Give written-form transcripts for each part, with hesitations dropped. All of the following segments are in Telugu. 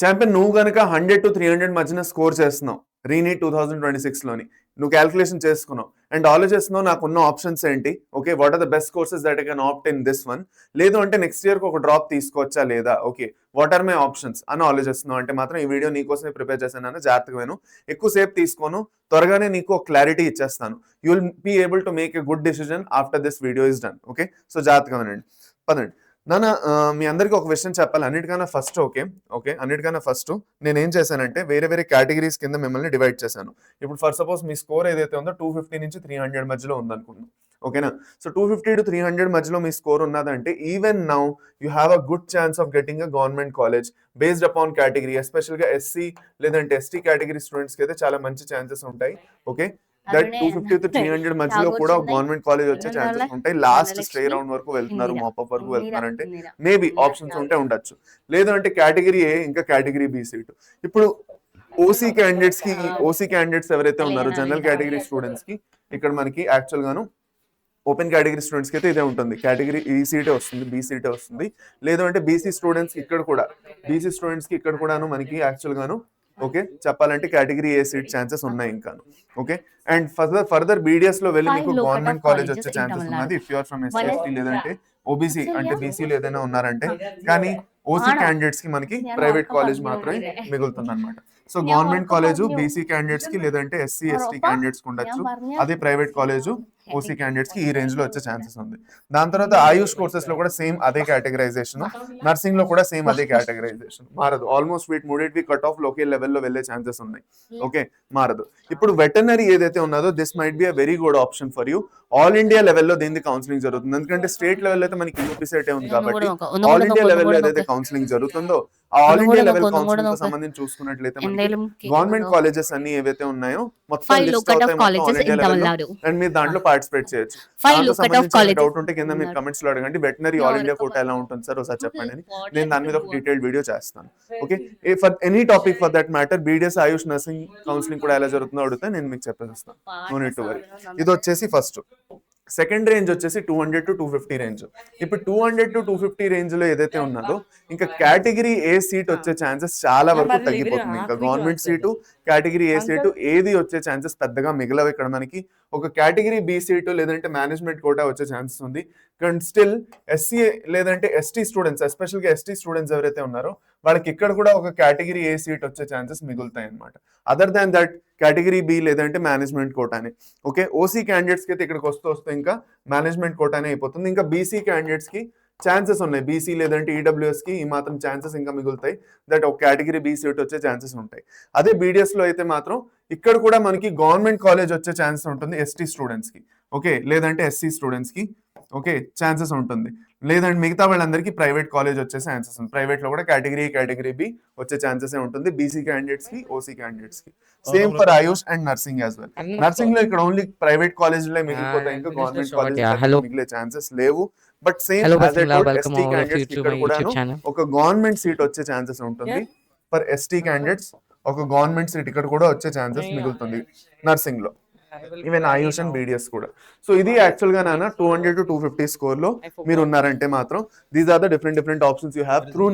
చాంపియన్ నువ్వు కనుక 100 to 300 మధ్యన స్కోర్ చేస్తున్నావు రీనీట్ 2026లోని, నువ్వు క్యాల్కులేషన్ చేసుకున్నావు అండ్ ఆలోచిస్తున్నావు నాకున్న ఆప్షన్స్ ఏంటి, okay what are the best courses that I can opt in this one, లేదు అంటే నెక్స్ట్ ఇయర్కి ఒక డ్రాప్ తీసుకోవచ్చా లేదా, okay what are my options అని ఆలోచిస్తున్నావు అంటే మాత్రం ఈ వీడియో నీకోసమే ప్రిపేర్ చేశాను. జాగ్రత్తగా విను, ఎక్కువసేపు తీసుకోను, త్వరగానే నీకు ఒక క్లారిటీ ఇచ్చేస్తాను. You will be able to make a good decision after this video is done. Okay so జాగ్రత్తగా వినండి. పదండి నాన్న, మీ అందరికీ ఒక విషయం చెప్పాలి. అన్నిటికన్నా ఫస్ట్ అన్నిటికన్నా ఫస్ట్ నేను ఏం చేశానంటే వేరే వేరే కేటగిరీస్ కింద మిమ్మల్ని డివైడ్ చేశాను. ఇప్పుడు ఫర్ సపోజ్ మీ స్కోర్ ఏదైతే ఉందో 250 నుంచి 300 మధ్యలో ఉందనుకుందాం, ఓకేనా. సో 250 to 300 మధ్యలో మీ స్కోర్ ఉన్నదంటే even now you have a good chance of getting a government college based upon category. ఎస్పెషల్గా ఎస్సీ లేదంటే ఎస్టీ కేటగిరీ స్టూడెంట్స్కి అయితే చాలా మంచి ఛాన్సెస్ ఉంటాయి. ఓకే దట్ 250 to 300 మధ్యలో కూడా గవర్నమెంట్ కాలేజ్ వచ్చే ఛాన్సెస్ ఉంటాయి. లాస్ట్ స్టే రౌండ్ వరకు వెళ్తున్నారు, మాపప్ వరకు వెళ్తున్నారంటే మేబీ ఆప్షన్స్ ఉంటే ఉండొచ్చు. లేదు అంటే కేటగిరీ ఏ ఇంకా కేటగిరీ బి సీట్. ఇప్పుడు ఓసీ క్యాండిడేట్స్ ఎవరైతే ఉన్నారో జనరల్ కేటగిరీ స్టూడెంట్స్ కి ఇక్కడ మనకి యాక్చువల్ గాను ఓపెన్ కేటగిరీ స్టూడెంట్స్కి అయితే ఇదే ఉంటుంది, కేటగిరీ ఈ సీటే వస్తుంది, బీ సీటే వస్తుంది. లేదు అంటే బీసీ స్టూడెంట్స్కి ఇక్కడ కూడాను మనకి యాక్చువల్ గాను ఓకే చెప్పాలంటే కేటగిరీ ఏ సీట్ ఛాన్సెస్ ఉన్నాయి ఇంకా. ఓకే అండ్ ఫర్దర్ బీడిఎస్ లో వెళ్ళి మీకు గవర్నమెంట్ కాలేజ్ వచ్చే ఛాన్సెస్ ఉన్నది if you're from SC ST లేదంటే ఓబీసీ అంటే బీసీలు ఏదైనా ఉన్నారంటే. కానీ ఓసీ క్యాండిడేట్స్ కి మనకి ప్రైవేట్ కాలేజ్ మాత్రమే మిగులుతుంది అనమాట. So government college BC candidates కి లేదంటే ఎస్సీ ఎస్టీ క్యాండిడేట్స్ కి ఉండొచ్చు, అదే ప్రైవేట్ కాలేజ్ ఓసీ క్యాండిడేట్స్ కి ఈ రేంజ్ లో వచ్చే ఛాన్సెస్ ఉంది. దాని తర్వాత ఆయుష్ కోర్సెస్ లో కూడా సేమ్ అదే కేటగరైజేషన్, నర్సింగ్ లో కూడా సేమ్ అదే కేటగరైజేషన్ మారదు. ఆల్మోస్ట్ వీటి కట్ ఆఫ్ ఒకే లెవెల్లో వెళ్ళే ఛాన్సెస్ ఉన్నాయి. ఓకే మారదు. ఇప్పుడు వెటర్నరీ ఏదైతే ఉన్నదో this might be a very good option for you. All India లెవెల్లో దీనికి కౌన్సిలింగ్ జరుగుతుంది, ఎందుకంటే స్టేట్ లెవెల్ అయితే మనకి యూపీసెట్ ఉంది కాబట్టి ఆల్ ఇండియా లెవెల్లో ఏదైతే కౌన్సిలింగ్ జరుగుతుందో ఆల్ ఇండియా లెవెల్ కౌన్సిలింగ్ సంబంధించి చూసుకున్నట్లయితే గవర్నమెంట్ కాలేజెస్ అన్ని ఏవైతే ఉన్నాయో మొత్తం లిస్ట్ అవుతాయి ఆల్ ఇండియా లెవెల్ అండ్ మీరు దాంట్లో పార్టిసిపేట్ చేయొచ్చు. డౌట్ ఉంటే కింద మీరు కమెంట్స్ లో అడగండి, వెటనరీ ఆల్ ఇండియా కోటా ఎలా ఉంటుంది సార్ ఒకసారి చెప్పండి అని నేను దాని మీద ఒక డీటెయిల్డ్ వీడియో చేస్తాను. Okay for any topic for that matter BDS Ayush nursing counselling కూడా ఎలా జరుగుతుందో అడిగితే నేను మీకు చెప్పేస్తాను, నో నీడ్ టు వరీ. ఇది వచ్చేసి ఫస్ట్. సెకండ్ రేంజ్ వచ్చేసి 200 to 250 రేంజ్. ఇప్పుడు 200 to 250 రేంజ్ లో ఏదైతే ఉన్నదో ఇంకా కేటగిరీ ఏ సీట్ వచ్చే ఛాన్సెస్ చాలా వరకు తగ్గిపోతుంది. ఇంకా government seat category A seat ఏది వచ్చే ఛాన్సెస్ పెద్దగా మిగలవు. ఇక్కడ మనకి ఒక కేటగిరీ బి సీటు లేదంటే మేనేజ్మెంట్ కోటా వచ్చే ఛాన్సెస్ ఉంది. కానీ స్టిల్ ఎస్సీ లేదంటే ఎస్టీ స్టూడెంట్స్ ఎస్పెషల్గా ఎస్టీ స్టూడెంట్స్ ఎవరైతే ఉన్నారో వాళ్ళకి ఇక్కడ కూడా ఒక కేటగిరీ ఏ సీట్ వచ్చే ఛాన్సెస్ మిగులుతాయి అనమాట. Other than that category B లేదంటే మేనేజ్మెంట్ కోటానే. ఓకే ఓసీ క్యాండిడేట్స్కి అయితే ఇక్కడికి వస్తే ఇంకా మేనేజ్మెంట్ కోటానే అయిపోతుంది. ఇంకా బీసీ క్యాండిడేట్స్కి ఛాన్సెస్ ఉన్నాయి, బీసీ లేదంటే ఈడబ్ల్యూఎస్కి ఈ మాత్రం ఛాన్సెస్ ఇంకా మిగులుతాయి, దట్ ఒక కేటగిరీ బి సీట్ వచ్చే ఛాన్సెస్ ఉంటాయి. అదే బీడిఎస్ లో అయితే మాత్రం ఇక్కడ కూడా మనకి గవర్నమెంట్ కాలేజ్ వచ్చే ఛాన్సెస్ ఉంటుంది ఎస్టీ స్టూడెంట్స్కి, ఓకే లేదంటే ఎస్సీ స్టూడెంట్స్కి ఓకే ఛాన్సెస్ ఉంటుంది. లేదంటే మిగతా వాళ్ళందరికీ ప్రైవేట్ కాలేజ్ వచ్చే ఛాన్సెస్ ఉంది. ప్రైవేట్ లో కూడా కేటగిరీ బి వచ్చే ఛాన్సెస్ ఉంటుంది బీసీ క్యాండిడేట్స్ కి ఓసీ క్యాండిడేట్స్ కి. Same for Ayush and nursing as well. Nursing లో ఇక్కడ ఓన్లీ ప్రైవేట్ కాలేజ్ లో మిగిలిపోతాయి, ఇంకా గవర్నమెంట్ కాలేజ్ మిగిలే ఛాన్సెస్ లేవు. బట్ సేమ్ ఎస్టీ క్యాండిడేట్స్ ఇక్కడ కూడా ఒక గవర్నమెంట్ సీట్ వచ్చే ఛాన్సెస్ ఉంటుంది. ఫర్ ఎస్టీ క్యాండిడేట్స్ ఒక గవర్నమెంట్ సీట్ ఇక్కడ కూడా వచ్చే ఛాన్సెస్ మిగులుతుంది నర్సింగ్ లో, ఈవెన్ ఆయుష్ అండ్ బీడిఎస్ కూడా. సో ఇది యాక్చువల్ గా నాన్న 200 to 250 స్కోర్ లో మీరు ఉన్నారంటే మాత్రం these are the different options you have through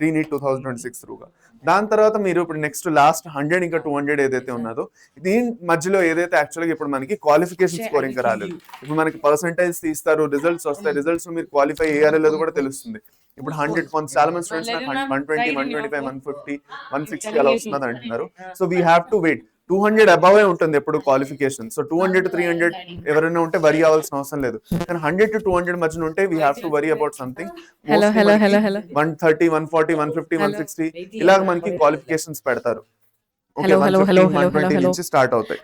reNEET 2026 త్రూగా. దాని తర్వాత మీరు ఇప్పుడు నెక్స్ట్ లాస్ట్ 100 ఇంకా 200 ఏదైతే ఉన్నదో దీని మధ్యలో ఏదైతే యాక్చువల్గా ఇప్పుడు మనకి క్వాలిఫికేషన్ స్కోర్ ఇంకా రాలేదు. ఇప్పుడు మనకి పర్సెంటేజ్ తీస్తారు, రిజల్ట్స్ వస్తాయి, రిజల్ట్స్ మీరు క్వాలిఫై అయ్యారో లేదో కూడా తెలుస్తుంది. ఇప్పుడు 100 చాలా మంది స్టూడెంట్స్ 120, 125, 150, 160 అలా వస్తున్నది అంటున్నారు. So we have to wait. 200 above ఉంటుంది ఎప్పుడు క్వాలిఫికేషన్. సో 200 to 300 ఎవరైనా ఉంటే వరీ అవ్వాల్సిన అవసరం లేదు. కానీ 100 to 200 మధ్యన ఉంటే we have to worry about something. 130, 140, 150, 160 ఇలాగ మనకి క్వాలిఫికేషన్స్ పెడతారు. స్టార్ట్ అవుతాయి.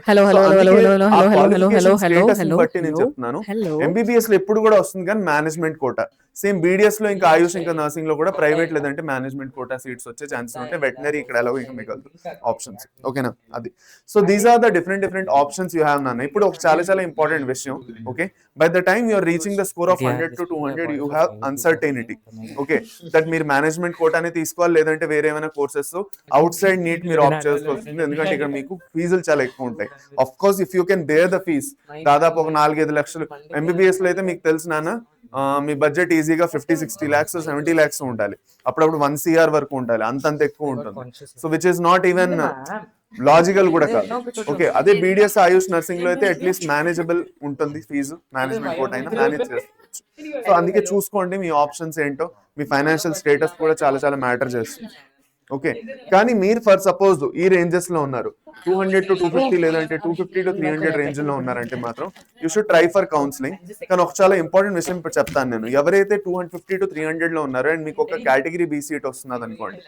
బట్టి నేను చెప్తున్నాను ఎంబీబీఎస్ లో ఎప్పుడు కూడా వస్తుంది కానీ మేనేజ్మెంట్ కోటా. సేమ్ బీడిఎస్ లో ఇంకా ఆయుష్ ఇంకా నర్సింగ్ లో కూడా ప్రైవేట్ లేదంటే మేనేజ్మెంట్ కోటా సీట్స్ వచ్చే ఛాన్సెస్ ఉంటాయి. వెటనరీ ఇక్కడ ఎలాగో ఇంకా మిగలదు ఆప్షన్స్, ఓకేనా అది. So these are the different options you have నాన్న. ఇప్పుడు ఒక చాలా ఇంపార్టెంట్ విషయం, okay by the time you're reaching the score of 100 to 200 you have uncertainty. Okay that మీరు మేనేజ్మెంట్ కోటానే తీసుకోవాలి లేదంటే వేరే ఏమైనా కోర్సెస్ అవుట్ సైడ్ నీట్ మీరు ఆప్ట్ చేసుకోవాల్సింది, ఎందుకంటే ఇక్కడ మీకు ఫీజులు చాలా ఎక్కువ ఉంటాయి. Of course if you can bear the fees దాదాపు ఒక 4-5 లక్షలు. ఎంబీబీఎస్ లో అయితే మీకు తెలుసు నాన్న మీ బడ్జెట్ ఈజీగా 50-60 lakhs 70 lakhs ఉండాలి, అప్పుడప్పుడు 1 CR వరకు ఉండాలి, అంతంత ఎక్కువ ఉంటుంది. So which is not even logical కూడా కాదు. ఓకే, అదే బీడిఎస్ ఆయుష్ నర్సింగ్ లో అయితే అట్లీస్ట్ మేనేజబుల్ ఉంటుంది ఫీజు, మేనేజ్మెంట్ కోట అయినా మేనేజ్ చేసుకోవచ్చు. సో అందుకే చూసుకోండి మీ ఆప్షన్స్ ఏంటో, మీ ఫైనాన్షియల్ స్టేటస్ కూడా చాలా చాలా మ్యాటర్ చేస్తుంది. ఓకే, కానీ మీరు ఫర్ సపోజ్ ఈ రేంజెస్ లో ఉన్నారు, 200 to 250 లేదంటే 250 to 300 రేంజ్ లో ఉన్నారంటే మాత్రం you should try for counselling. కానీ ఒక చాలా ఇంపార్టెంట్ విషయం ఇప్పుడు చెప్తాను నేను. ఎవరైతే 250 to 300 లో ఉన్నారో అండ్ మీకు ఒక కేటగిరీ బి సీట్ వస్తున్నది అనుకోండి,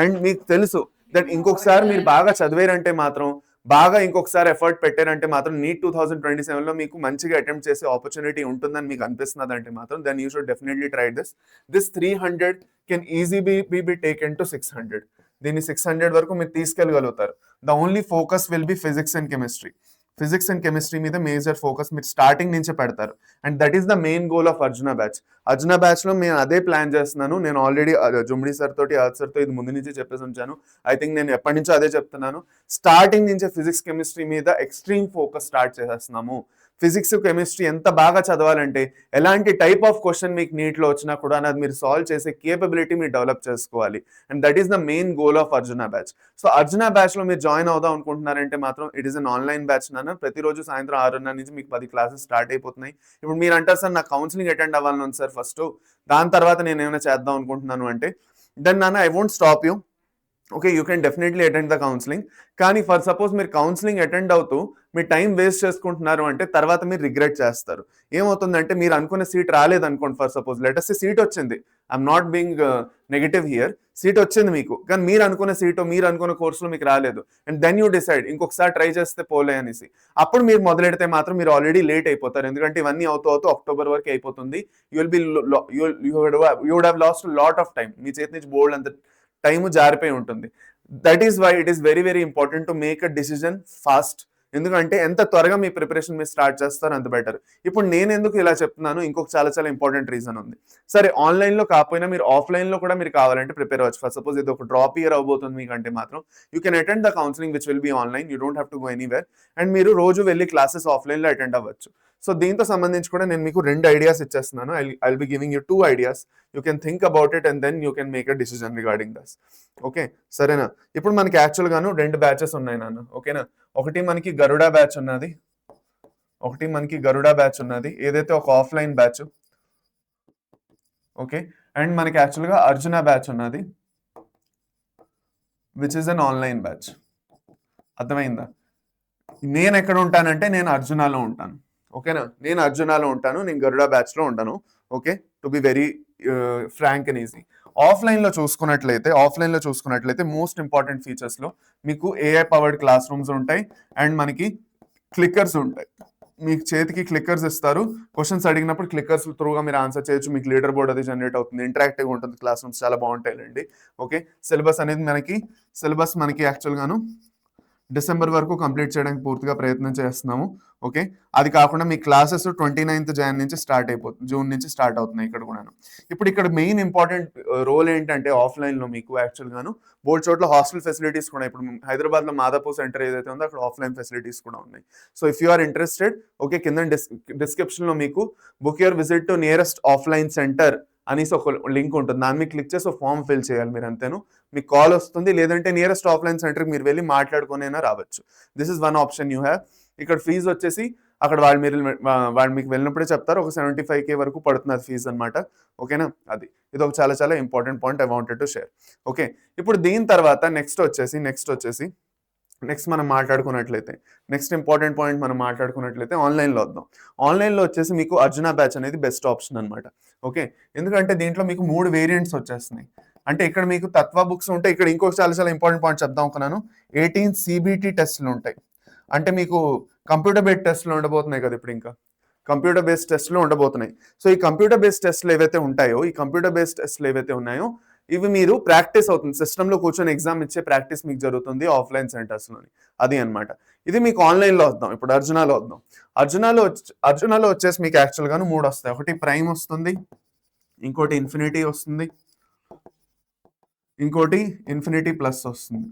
అండ్ మీకు తెలుసు దట్ ఇంకొకసారి మీరు బాగా చదివారంటే మాత్రం, బాగా ఇంకొకసారి ఎఫర్ట్ పెట్టారంటే మాత్రం నీట్ 2027 లో మీకు మంచిగా అటెంప్ట్ చేసే ఆపర్చునిటీ ఉంటుందని మీకు అనిపిస్తున్నది అంటే మాత్రం then you should definitely try this 300 can easy be taken to 600. దీన్ని 600 వరకు మీరు తీసుకెళ్ళగలుగుతారు. The only focus will be physics and chemistry. Physics and chemistry మీద మేజర్ ఫోకస్ మీరు స్టార్టింగ్ నుంచే పెడతారు, and that is the main goal of Arjuna batch. Arjuna batch లో నేను అదే ప్లాన్ చేస్తున్నాను. నేను ఆల్రెడీ జుమ్డి సార్ తోటి సార్ తో ఇది ముందు నుంచి చెప్పేసి ఉంచాను. ఐ థింక్ నేను ఎప్పటి నుంచో అదే చెప్తున్నాను. స్టార్టింగ్ నుంచే ఫిజిక్స్ కెమిస్ట్రీ మీద ఎక్స్ట్రీమ్ ఫోకస్ స్టార్ట్ చేసేస్తున్నాము. ఫిజిక్స్ కెమిస్ట్రీ ఎంత బాగా చదవాలంటే ఎలాంటి టైప్ ఆఫ్ క్వశ్చన్ మీకు నీట్లో వచ్చినా కూడా అది మీరు సాల్వ్ చేసే కేపబిలిటీ మీరు డెవలప్ చేసుకోవాలి, and that is the main goal of Arjuna batch. So Arjuna batch లో మీరు జాయిన్ అవుదాం అనుకుంటున్నారంటే మాత్రం it is an online batch నాన్న. ప్రతిరోజు సాయంత్రం 6:30 నుంచి మీకు 10 క్లాసెస్ స్టార్ట్ అయిపోతున్నాయి. ఇప్పుడు మీరు అంటారు సార్ నాకు కౌన్సిలింగ్ అటెండ్ అవ్వాలని ఉంది సార్ ఫస్ట్, దాని తర్వాత నేను ఏమైనా చేద్దాం అనుకుంటున్నాను అంటే, దెన్ నాన్న I won't stop you. Okay, you can definitely attend the counselling. కానీ ఫర్ సపోజ్ మీరు కౌన్సిలింగ్ అటెండ్ అవుతూ మీ టైం వేస్ట్ చేసుకుంటున్నారు అంటే తర్వాత మీరు రిగ్రెట్ చేస్తారు. ఏమవుతుందంటే మీరు అనుకునే సీట్ రాలేదు అనుకోండి, for suppose let us say seat వచ్చింది, I'm not being negative here, seat వచ్చింది మీకు, కానీ మీరు అనుకునే సీటు మీరు అనుకున్న కోర్సులో మీకు రాలేదు, అండ్ దెన్ యూ డిసైడ్ ఇంకొకసారి ట్రై చేస్తే పోలే అనేసి. అప్పుడు మీరు మొదలెడితే మాత్రం మీరు ఆల్రెడీ లేట్ అయిపోతారు, ఎందుకంటే ఇవన్నీ అవుతూ అక్టోబర్ వరకు అయిపోతుంది. You will be you would have lost lot of time, మీ చేతి నుంచి బోల్డ్ అంత టైము జారిపోయి ఉంటుంది. That is why it is very very important to make a decision fast. ఎందుకంటే ఎంత త్వరగా మీ ప్రిపరేషన్ మీరు స్టార్ట్ చేస్తారో అంత బెటర్. ఇప్పుడు నేను ఎందుకు ఇలా చెప్తున్నాను, ఇంకొక చాలా చాలా ఇంపార్టెంట్ రీజన్ ఉంది. సరే ఆన్లైన్లో కాకపోయినా మీరు ఆఫ్లైన్లో కూడా మీరు కావాలంటే ప్రిపేర్ అవ్వచ్చు. ఫర్ సపోజ్ ఇది ఒక డ్రాప్ ఇయర్ అవబోతుంది మీకంటే మాత్రం you can attend the counselling which will be online, you don't have to go anywhere, and మీరు రోజు వెళ్ళి క్లాసెస్ ఆఫ్లైన్లో అటెండ్ అవ్వచ్చు. సో దీంతో సంబంధించి కూడా నేను మీకు 2 ఐడియాస్ ఇచ్చేస్తున్నాను. I be giving you 2 ideas. You can think about it and then you can make a decision regarding thus. Okay సరేనా? ఇప్పుడు మనకి యాక్చువల్ గాను 2 బ్యాచెస్ ఉన్నాయి నాన్న. ఓకేనా? ఒకటి మనకి గరుడా బ్యాచ్ ఉన్నది, ఏదైతే ఒక ఆఫ్లైన్ బ్యాచ్. ఓకే, అండ్ మనకి యాక్చువల్గా అర్జున బ్యాచ్ ఉన్నది which is an online batch. అర్థమైందా? నేను ఎక్కడ ఉంటానంటే నేను అర్జునాలో ఉంటాను. ఓకేనా? నేను అర్జునాలో ఉంటాను, నేను గరుడా బ్యాచ్ లో ఉంటాను. Okay, to be very frank and easy. ఆఫ్లైన్లో చూసుకున్నట్లయితే మోస్ట్ ఇంపార్టెంట్ ఫీచర్స్లో మీకు ఏఐ పవర్డ్ క్లాస్ రూమ్స్ ఉంటాయి, అండ్ మనకి క్లిక్కర్స్ ఉంటాయి. మీకు చేతికి క్లిక్కర్స్ ఇస్తారు, క్వశ్చన్స్ అడిగినప్పుడు క్లిక్కర్స్ త్రూగా మీరు ఆన్సర్ చేయొచ్చు. మీకు లీడర్ బోర్డ్ అది జనరేట్ అవుతుంది, ఇంటరాక్టివ్గా ఉంటుంది. క్లాస్ రూమ్స్ చాలా బాగుంటాయండి. ఓకే, సిలబస్ మనకి యాక్చువల్గాను డిసెంబర్ వరకు కంప్లీట్ చేయడానికి పూర్తిగా ప్రయత్నం చేస్తున్నాము. ఓకే, అది కాకుండా మీ క్లాసెస్ 29th Jan నుంచి జూన్ నుంచి స్టార్ట్ అవుతున్నాయి ఇక్కడ కూడాను. ఇక్కడ మెయిన్ ఇంపార్టెంట్ రోల్ ఏంటంటే ఆఫ్లైన్లో మీకు యాక్చువల్గాను బోల్డ్ చోట్ల హాస్టల్ ఫెసిలిటీస్ కూడా, ఇప్పుడు హైదరాబాద్లో మాదాపూర్ సెంటర్ ఏదైతే ఉందో అక్కడ ఆఫ్లైన్ ఫెసిలిటీస్ కూడా ఉన్నాయి. So if you are interested, okay, కింద డిస్క్రిప్షన్లో మీకు book your visit to nearest offline centre అనేసి ఒక లింక్ ఉంటుంది. దాన్ని మీకు క్లిక్ చేసి ఫామ్ ఫిల్ చేయాలి మీరు, అంతేను. మీకు కాల్ వస్తుంది, లేదంటే నియరెస్ట్ ఆఫ్లైన్ సెంటర్కి మీరు వెళ్ళి మాట్లాడుకునైనా రావచ్చు. This is one option you have. ఇక్కడ ఫీజు వచ్చేసి అక్కడ వాళ్ళు మీకు వెళ్ళినప్పుడే చెప్తారు, ఒక 75K వరకు పడుతుంది ఫీజు అనమాట. ఓకేనా? ఇది ఒక చాలా చాలా important point I wanted to share. Okay, ఇప్పుడు దీని తర్వాత నెక్స్ట్ వచ్చేసి మనం మాట్లాడుకున్నట్లయితే నెక్స్ట్ ఇంపార్టెంట్ పాయింట్ మనం మాట్లాడుకున్నట్లయితే ఆన్లైన్లో వద్దాం. ఆన్లైన్లో వచ్చేసి మీకు అర్జున బ్యాచ్ అనేది బెస్ట్ ఆప్షన్ అనమాట. ఓకే, ఎందుకంటే దీంట్లో మీకు 3 వేరియంట్స్ వచ్చేస్తున్నాయి. అంటే ఇక్కడ మీకు తత్వ బుక్స్ ఉంటాయి. ఇక్కడ ఇంకొక చాలా చాలా ఇంపార్టెంట్ పాయింట్ చెప్దాం అనుకున్నాను. 18 CBT టెస్ట్లు ఉంటాయి. అంటే మీకు కంప్యూటర్ బేస్డ్ టెస్ట్లు ఉండబోతున్నాయి కదా, ఇప్పుడు ఇంకా కంప్యూటర్ బేస్డ్ టెస్ట్లు ఉండబోతున్నాయి. సో ఈ కంప్యూటర్ బేస్డ్ టెస్ట్లు ఏవైతే ఉన్నాయో ఇవి మీరు ప్రాక్టీస్ అవుతుంది, సిస్టంలో కూర్చొని ఎగ్జామ్ ఇచ్చే ప్రాక్టీస్ మీకు జరుగుతుంది ఆఫ్లైన్ సెంటర్స్లోని. అది అనమాట. ఇది మీకు ఆన్లైన్లో వద్దాం. ఇప్పుడు అర్జునాలో వచ్చేసి మీకు యాక్చువల్గాను 3 వస్తాయి. ఒకటి ప్రైమ్ వస్తుంది, ఇంకోటి ఇన్ఫినిటీ వస్తుంది, ఇంకోటి ఇన్ఫినిటీ ప్లస్ వస్తుంది.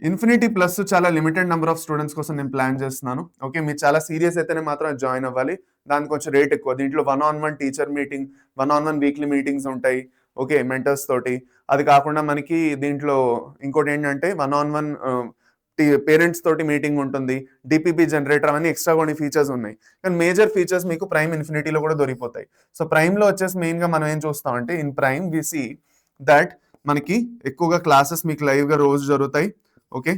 ఇన్ఫినిటీ ప్లస్ చాలా లిమిటెడ్ నెంబర్ ఆఫ్ స్టూడెంట్స్ కోసం నేను ప్లాన్ చేస్తున్నాను. ఓకే, మీరు చాలా సీరియస్ అయితేనే మాత్రం జాయిన్ అవ్వాలి. దానికి కొంచెం రేట్ ఎక్కువ. దీంట్లో 1-on-1 teacher meeting, 1-on-1 weekly meetings ఉంటాయి. ఓకే, మెంటర్స్ తోటి. అది కాకుండా మనకి దీంట్లో ఇంకోటి ఏంటంటే 1-on-1 పేరెంట్స్ తోటి మీటింగ్ ఉంటుంది. డిపిపి జనరేటర్ అవన్నీ ఎక్స్ట్రా కొన్ని ఫీచర్స్ ఉన్నాయి. కానీ మేజర్ ఫీచర్స్ మీకు ప్రైమ్ ఇన్ఫినిటీలో కూడా దొరికిపోతాయి. సో ప్రైమ్లో వచ్చేసి మెయిన్గా మనం ఏం చూస్తామంటే in prime we see that మనకి ఎక్కువగా క్లాసెస్ మీకు లైవ్గా రోజు జరుగుతాయి. ఓకే,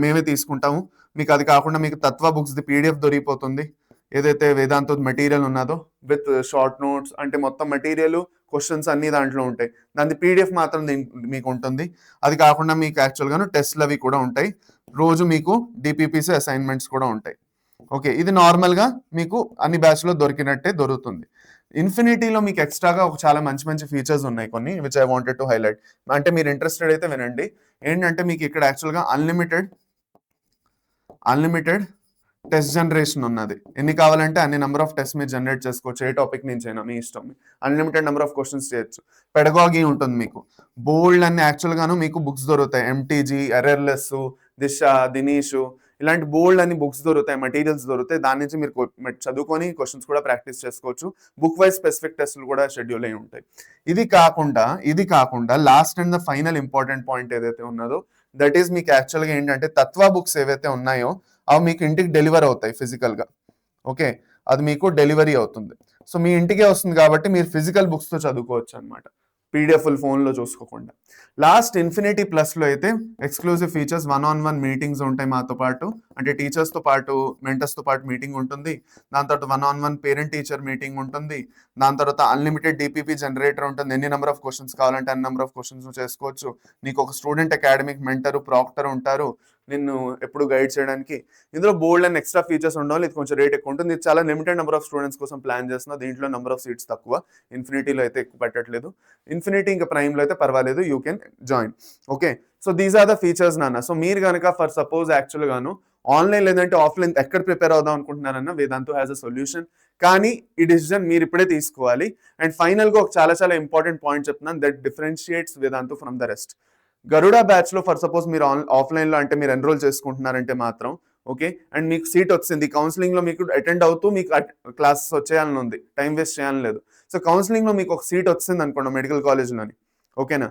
మేమే తీసుకుంటాము. మీకు అది కాకుండా మీకు తత్వ బుక్స్ది పీడిఎఫ్ దొరికిపోతుంది. ఏదైతే వేదాంత మెటీరియల్ ఉన్నదో విత్ షార్ట్ నోట్స్, అంటే మొత్తం మెటీరియల్, క్వశ్చన్స్ అన్ని దాంట్లో ఉంటాయి. దాని పీడిఎఫ్ మాత్రం మీకు ఉంటుంది. అది కాకుండా మీకు యాక్చువల్గాను టెస్ట్లు అవి కూడా ఉంటాయి. రోజు మీకు డిపిపిసి అసైన్మెంట్స్ కూడా ఉంటాయి. ఓకే, ఇది నార్మల్గా మీకు అన్ని బ్యాచ్లో దొరికినట్టే దొరుకుతుంది. ఇన్ఫినిటీలో మీకు ఎక్స్ట్రాగా ఒక చాలా మంచి మంచి ఫీచర్స్ ఉన్నాయి కొన్ని, which I wanted to highlight. అంటే మీరు ఇంట్రెస్టెడ్ అయితే వినండి. ఏంటంటే మీకు ఇక్కడ యాక్చువల్గా అన్లిమిటెడ్ టెస్ట్ జనరేషన్ ఉన్నది. ఎన్ని కావాలంటే అన్ని నెంబర్ ఆఫ్ టెస్ట్ మీరు జనరేట్ చేసుకోవచ్చు. ఏ టాపిక్ నుంచి అయినా మీ ఇష్టం. అన్లిమిటెడ్ నెంబర్ ఆఫ్ క్వశ్చన్స్ చేయొచ్చు. పెడగాగి ఉంటుంది మీకు. బోల్డ్ అన్ని యాక్చువల్గాను మీకు బుక్స్ దొరుకుతాయి. ఎంటీజీ, ఎర్రర్లెస్, దిశ, దినీష్, ఇలాంటి బోల్డ్ అని బుక్స్ దొరుకుతాయి, మెటీరియల్స్ దొరుకుతాయి. దాని నుంచి మీరు చదువుకొని క్వశ్చన్స్ కూడా ప్రాక్టీస్ చేసుకోవచ్చు. బుక్ వైజ్ స్పెసిఫిక్ టెస్ట్లు కూడా షెడ్యూల్ అయి ఉంటాయి. ఇది కాకుండా last and the final important point ఏదైతే ఉన్నదో దట్ ఈస్ మీకు యాక్చువల్గా ఏంటంటే తత్వ బుక్స్ ఏవైతే ఉన్నాయో అవి మీకు ఇంటికి డెలివర్ అవుతాయి ఫిజికల్గా. ఓకే, అది మీకు డెలివరీ అవుతుంది. సో మీ ఇంటికే వస్తుంది కాబట్టి మీరు ఫిజికల్ బుక్స్తో చదువుకోవచ్చు అనమాట, పీడిఎఫ్ ఫోన్లో చూసుకోకుండా. లాస్ట్ ఇన్ఫినిటీ ప్లస్లో అయితే ఎక్స్క్లూజివ్ ఫీచర్స్, 1-on-1 మీటింగ్స్ ఉంటాయి మాతో పాటు. అంటే టీచర్స్తో పాటు మెంటర్స్తో పాటు మీటింగ్ ఉంటుంది. దాని తర్వాత 1-on-1 పేరెంట్ టీచర్ మీటింగ్ ఉంటుంది. దాని తర్వాత అన్లిమిటెడ్ డిపిపి జనరేటర్ ఉంటుంది. ఎన్ని నెంబర్ ఆఫ్ క్వశ్చన్స్ కావాలంటే అన్ని నెంబర్ ఆఫ్ క్వశ్చన్స్ చేసుకోవచ్చు. నీకు ఒక స్టూడెంట్ అకాడమిక్ మెంటర్, ప్రాక్టర్ ఉంటారు నిన్ను ఎప్పుడు గైడ్ చేయడానికి. ఇందులో బోల్డ్ అండ్ ఎక్స్ట్రా ఫీచర్స్ ఉండాలి. ఇది కొంచెం రేట్ ఎక్కువ ఉంటుంది. ఇది చాలా లిమిటెడ్ నెంబర్ ఆఫ్ స్టూడెంట్స్ కోసం ప్లాన్ చేస్తున్నా. దీంట్లో నెంబర్ ఆఫ్ సీట్స్ తక్కువ. ఇన్ఫినిటీలో అయితే ఎక్కువ పెట్టట్లేదు. ఇన్ఫినిటీ ఇంకా ప్రైమ్లో అయితే పర్వాలేదు, you can join. Okay, so these are the features నాన్న. సో మీరు కనుక ఫర్ సపోజ్ యాక్చువల్గాను ఆన్లైన్ లేదంటే ఆఫ్లైన్ ఎక్కడ ప్రిపేర్ అవుదాం అనుకుంటున్నారన్న వేదాంతు హ్యాస్ అ సొల్యూషన్. కానీ ఈ డిసిజన్ మీరు ఇప్పుడే తీసుకోవాలి. అండ్ ఫైనల్గా ఒక చాలా చాలా ఇంపార్టెంట్ పాయింట్ చెప్తున్నాను that differentiates Vedantu from the rest. Garuda బ్యాచ్లో ఫర్ సపోజ్ మీరు ఆఫ్లైన్లో అంటే మీరు ఎన్రోల్ చేసుకుంటున్నారంటే మాత్రం ఓకే, అండ్ మీకు సీట్ వచ్చింది, కౌన్సిలింగ్లో మీకు అటెండ్ అవుతూ మీకు క్లాసెస్ వచ్చేయాలని ఉంది, టైం వేస్ట్ చేయాలని లేదు. సో కౌన్సిలింగ్లో మీకు ఒక సీట్ వచ్చింది అనుకోండి మెడికల్ కాలేజ్లోని, ఓకేనా,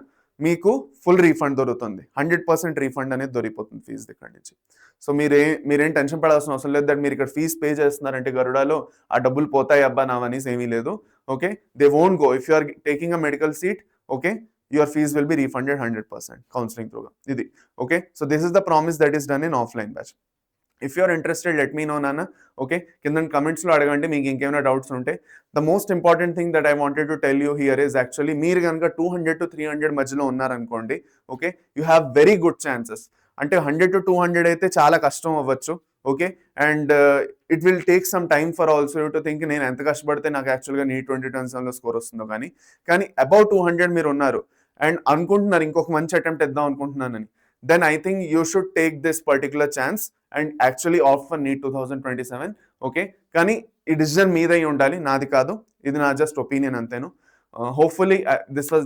మీకు ఫుల్ రీఫండ్ దొరుకుతుంది. 100% రీఫండ్ అనేది దొరికిపోతుంది ఫీజు దగ్గర నుంచి. సో మీరేం టెన్షన్ పడాల్సిన అవసరం లేదు దట్ మీరు ఇక్కడ ఫీజు పే చేస్తున్నారంటే గరుడాలో ఆ డబ్బులు పోతాయి అబ్బా నావనేసి ఏమీ లేదు. Okay, they won't go if you are taking a medical seat. Okay, your fees will be refunded 100% counseling program. Idi. Okay, so this is the promise that is done in offline batch. If you are interested, let me know, Nana. Okay, కింద comments లో అడగండి మీకు ఇంకేమైనా డౌట్స్ ఉంటే. The most important thing that I wanted to tell you here is actually మీరు కనుక 200 to 300 మధ్యలో ఉన్నారనుకోండి, okay, you have very good chances. అంటే 100 to 200 అయితే చాలా కష్టం అవ్వచ్చు. Okay, and it will take some time for also to think నేను ఎంత కష్టపడితే నాకు యాక్చువల్గా నీట్ 2027లో స్కోర్ వస్తుందో. కానీ అబౌవ్ 200 మీరు ఉన్నారు అండ్ అనుకుంటున్నారు ఇంకొక మంచి అటెంప్ట్ ఇద్దాం అనుకుంటున్నానని, then I think you should take this particular chance and actually opt for NEET 2027. Okay, కానీ ఈ డిసిజన్ మీదై ఉండాలి, నాది కాదు. ఇది నా జస్ట్ ఒపీనియన్ అంతేను. Hopefully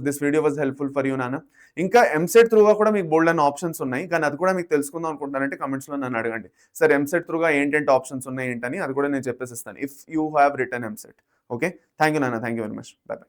this video was helpful for you నాన్న. ఇంకా ఎంసెట్ త్రూగా కూడా మీకు బోల్డ్ అన్న ఆప్షన్స్ ఉన్నాయి. కానీ అది కూడా మీకు తెలుసుకుందాం అనుకుంటున్నారంటే కమెంట్స్లో నన్ను అడగండి, సార్ ఎంసెట్ త్రూగా ఏంటంటే ఆప్షన్స్ ఉన్నాయి ఏంటని. అది కూడా నేను చెప్పేసిస్తాను if you have return EAMCET. Okay, thank you నాన్న, thank you very much, bye by.